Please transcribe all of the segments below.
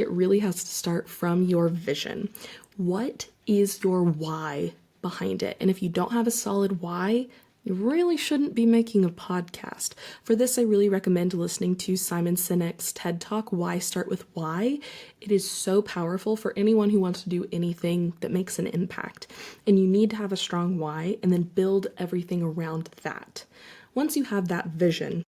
It really has to start from your vision. What is your why behind it? And if you don't have a solid why, you really shouldn't be making a podcast. For this, I really recommend listening to Simon Sinek's TED Talk, Why Start with Why. It is so powerful for anyone who wants to do anything that makes an impact. And you need to have a strong why and then build everything around that. Once you have that vision,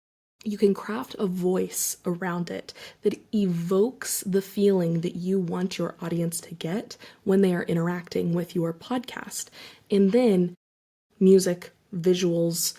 you can craft a voice around it that evokes the feeling that you want your audience to get when they are interacting with your podcast. And then music, visuals,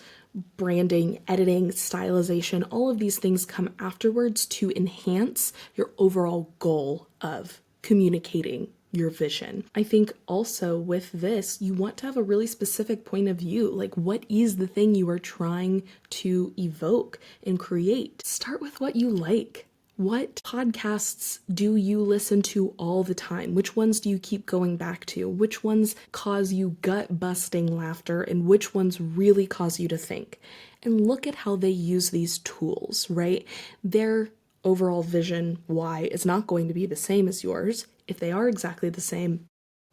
branding, editing, stylization, all of these things come afterwards to enhance your overall goal of communicating your vision. I think also with this, you want to have a really specific point of view. Like, what is the thing you are trying to evoke and create? Start with what you like. What podcasts do you listen to all the time? Which ones do you keep going back to? Which ones cause you gut-busting laughter and which ones really cause you to think? And look at how they use these tools, right? Their overall vision, why, is not going to be the same as yours. If they are exactly the same,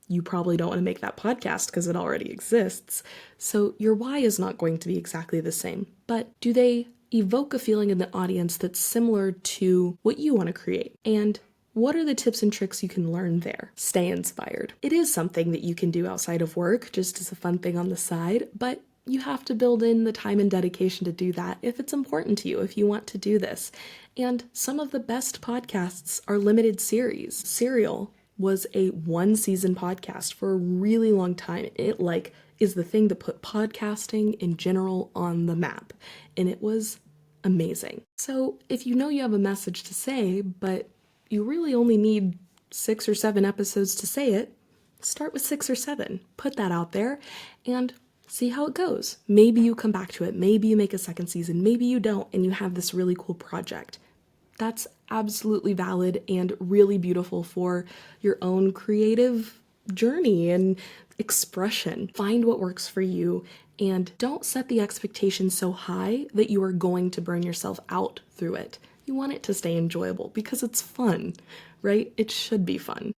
you probably don't want to make that podcast because it already exists. So your why is not going to be exactly the same. But do they evoke a feeling in the audience that's similar to what you want to create? And what are the tips and tricks you can learn there? Stay inspired. It is something that you can do outside of work, just as a fun thing on the side, but you have to build in the time and dedication to do that if it's important to you, if you want to do this. And some of the best podcasts are limited series. Serial was a one-season podcast for a really long time. It is the thing that put podcasting in general on the map, and it was amazing. So if you know you have a message to say, but you really only need 6 or 7 episodes to say it, start with 6 or 7. Put that out there and see how it goes. Maybe you come back to it. Maybe you make a second season. Maybe you don't, and you have this really cool project. That's absolutely valid and really beautiful for your own creative journey and expression. Find what works for you and don't set the expectation so high that you are going to burn yourself out through it. You want it to stay enjoyable because it's fun, right? It should be fun.